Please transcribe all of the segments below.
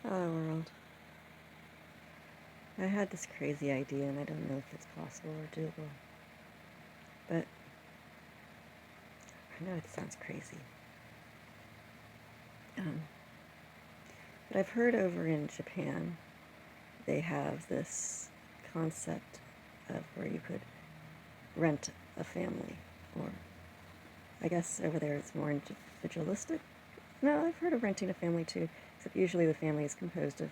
Hello, world. I had this crazy idea, and I don't know if it's possible or doable. But I know it sounds crazy. Um, but I've heard over in Japan, they have this concept of where you could rent a family. Or I guess over there it's more individualistic. No, I've heard of renting a family too, except usually the family is composed of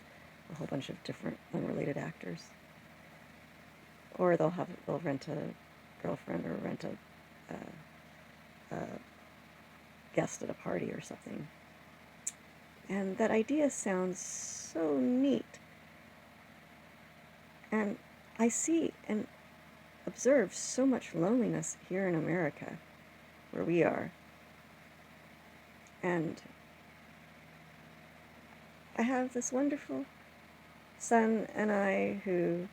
a whole bunch of different unrelated actors. Or they'll rent a girlfriend or rent a guest at a party or something. And that idea sounds so neat. And I see and observe so much loneliness here in America, where we are. And I have this wonderful son and I who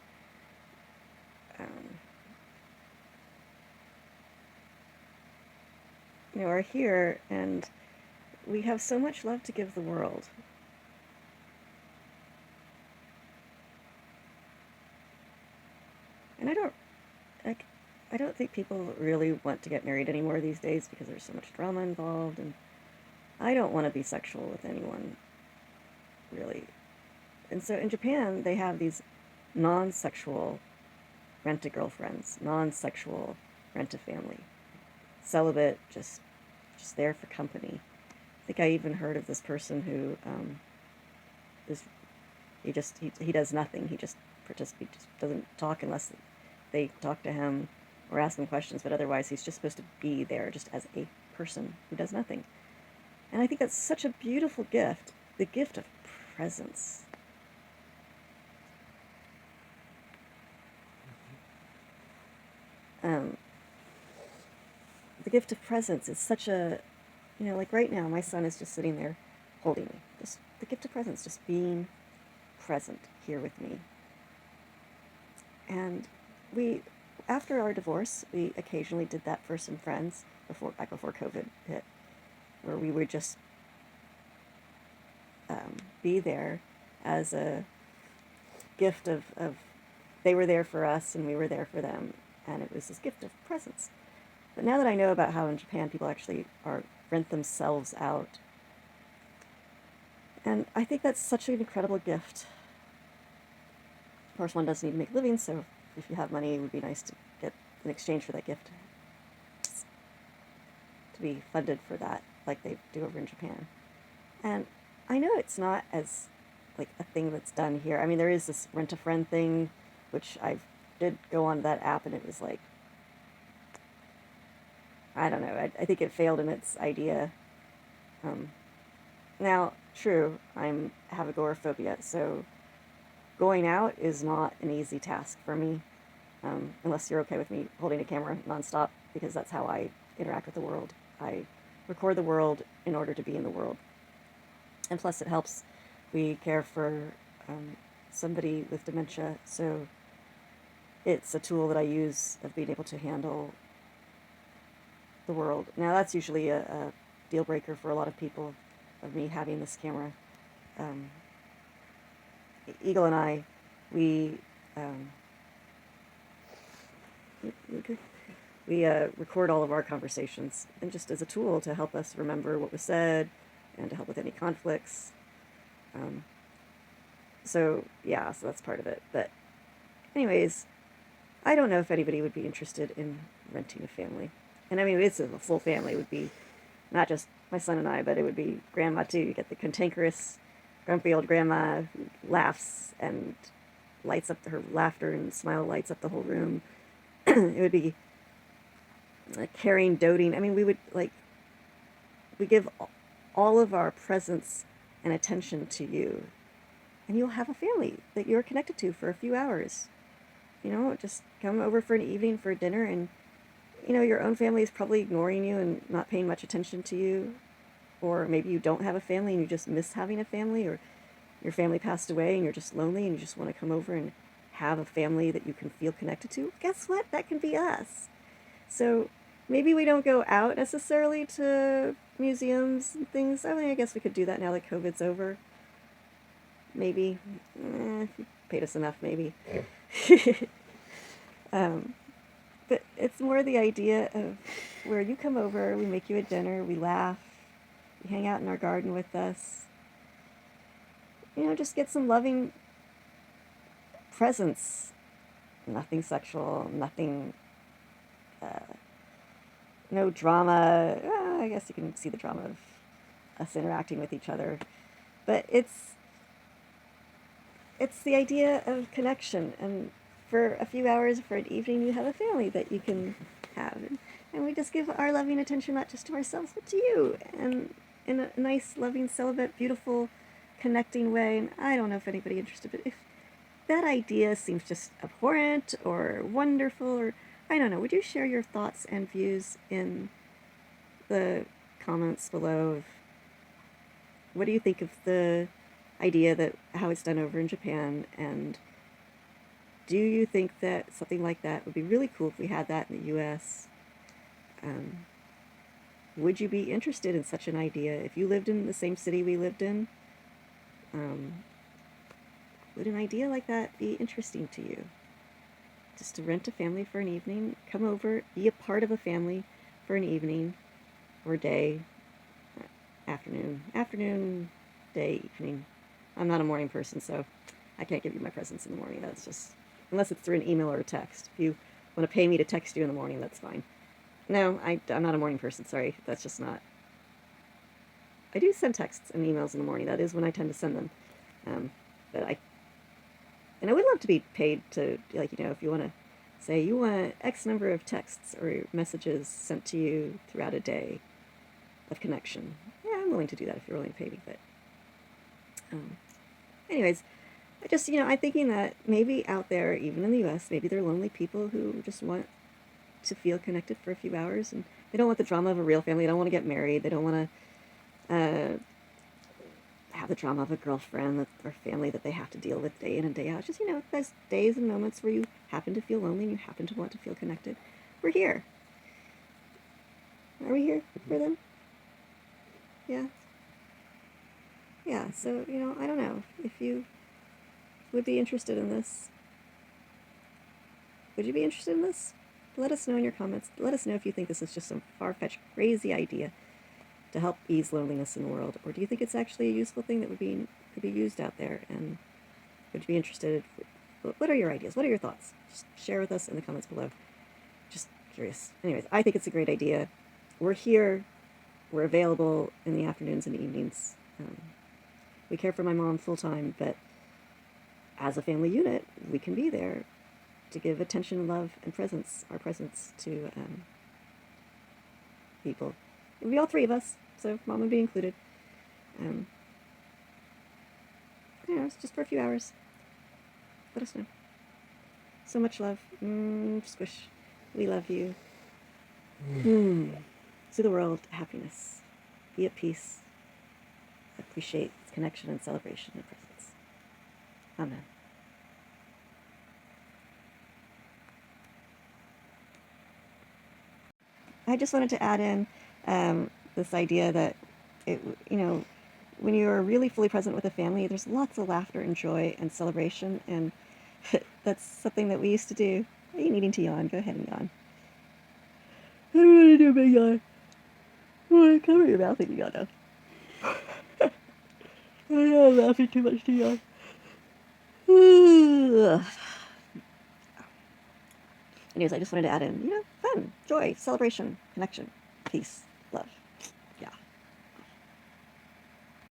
are here, and we have so much love to give the world. And I don't think people really want to get married anymore these days because there's so much drama involved, and I don't want to be sexual with anyone, really. And so in Japan, they have these non-sexual rent-a-girlfriends, non-sexual rent-a-family, celibate, just there for company. I think I even heard of this person who is he does nothing. He just doesn't talk unless they talk to him or ask him questions, but otherwise he's just supposed to be there just as a person who does nothing. And I think that's such a beautiful gift, the gift of presence. The gift of presence is such a, like right now, my son is just sitting there holding me. Just the gift of presence, just being present here with me. And after our divorce, we occasionally did that for some friends back before COVID hit, where we would just be there as a gift of they were there for us and we were there for them, and it was this gift of presence. But now that I know about how in Japan people actually rent themselves out, and I think that's such an incredible gift. Of course, one does need to make a living, so if you have money, it would be nice to get in exchange for that gift to be funded for that, like they do over in Japan. And I know it's not as like a thing that's done here. I mean, there is this rent-a-friend thing, which I did go on that app, and it was like, I don't know. I think it failed in its idea. Now, true, I have agoraphobia, so going out is not an easy task for me, unless you're okay with me holding a camera nonstop, because that's how I interact with the world. I record the world in order to be in the world. And plus, it helps. We care for somebody with dementia, so it's a tool that I use of being able to handle the world. Now, that's usually a deal breaker for a lot of people, of me having this camera. Eagle and I, we record all of our conversations, and just as a tool to help us remember what was said and to help with any conflicts. So that's part of it. But anyways, I don't know if anybody would be interested in renting a family. And I mean, it's a full family. It would be not just my son and I, but it would be grandma too. You get the cantankerous, grumpy old grandma who laughs and lights up her laughter and smile lights up the whole room. It would be like caring, doting. I mean, we give all of our presence and attention to you, and you'll have a family that you're connected to for a few hours. Just come over for an evening for dinner, and your own family is probably ignoring you and not paying much attention to you, or maybe you don't have a family and you just miss having a family, or your family passed away and you're just lonely and you just want to come over and have a family that you can feel connected to. Guess what? That can be us. So maybe we don't go out necessarily to museums and things. I mean, I guess we could do that now that COVID's over. maybe. If you paid us enough, maybe. um, but it's more the idea of where you come over, we make you a dinner, we laugh, you hang out in our garden with us. You know, just get some loving presence. Nothing sexual, nothing, no drama. I guess you can see the drama of us interacting with each other. But it's the idea of connection, and for a few hours, for an evening, you have a family that you can have, and we just give our loving attention not just to ourselves but to you, and in a nice, loving, celibate, beautiful, connecting way. And I don't know if anybody interested, but if that idea seems just abhorrent or wonderful, or I don't know, would you share your thoughts and views in the comments below of what do you think of the idea, that how it's done over in Japan, and do you think that something like that would be really cool if we had that in the US? Would you be interested in such an idea if you lived in the same city we lived in? Would an idea like that be interesting to you? Just to rent a family for an evening, come over, be a part of a family for an evening or day, afternoon, day, evening. I'm not a morning person, so I can't give you my presents in the morning. That's just, unless it's through an email or a text. If you want to pay me to text you in the morning, that's fine. No, I'm not a morning person, sorry. That's just not. I do send texts and emails in the morning. That is when I tend to send them. But and I would love to be paid to, like, you know, if you want to say you want X number of texts or messages sent to you throughout a day of connection. Yeah, I'm willing to do that if you're willing to pay me. But anyways, I just, you know, I'm thinking that maybe out there, even in the US, maybe there are lonely people who just want to feel connected for a few hours, and they don't want the drama of a real family. They don't want to get married. They don't want to have the drama of a girlfriend or family that they have to deal with day in and day out. Just, you know, those days and moments where you happen to feel lonely and you happen to want to feel connected. We're here. Are we here for them? Yeah. Yeah, so, you know, I don't know if you would be interested in this. Would you be interested in this? Let us know in your comments. Let us know if you think this is just some far-fetched, crazy idea to help ease loneliness in the world, or do you think it's actually a useful thing that could be used out there? And would you be interested? What are your ideas? What are your thoughts? Just share with us in the comments below. Just curious. Anyways, I think it's a great idea. We're here. We're available in the afternoons and evenings. We care for my mom full time, but as a family unit, we can be there to give attention, love, and our presence to people. It would be all three of us, so mom would be included. You know, it's just for a few hours. Let us know. So much love. Squish. We love you. To the world, happiness. Be at peace. Appreciate connection and celebration and presence. Amen. I just wanted to add in this idea that, you know, when you're really fully present with a family, there's lots of laughter and joy and celebration, and that's something that we used to do. Are you needing to yawn? Go ahead and yawn. I don't want to do a big yawn. Cover your mouth and you yawn now. I know I'm laughing too much to yawn. Anyways, I just wanted to add in, you know, fun, joy, celebration, connection, peace, love.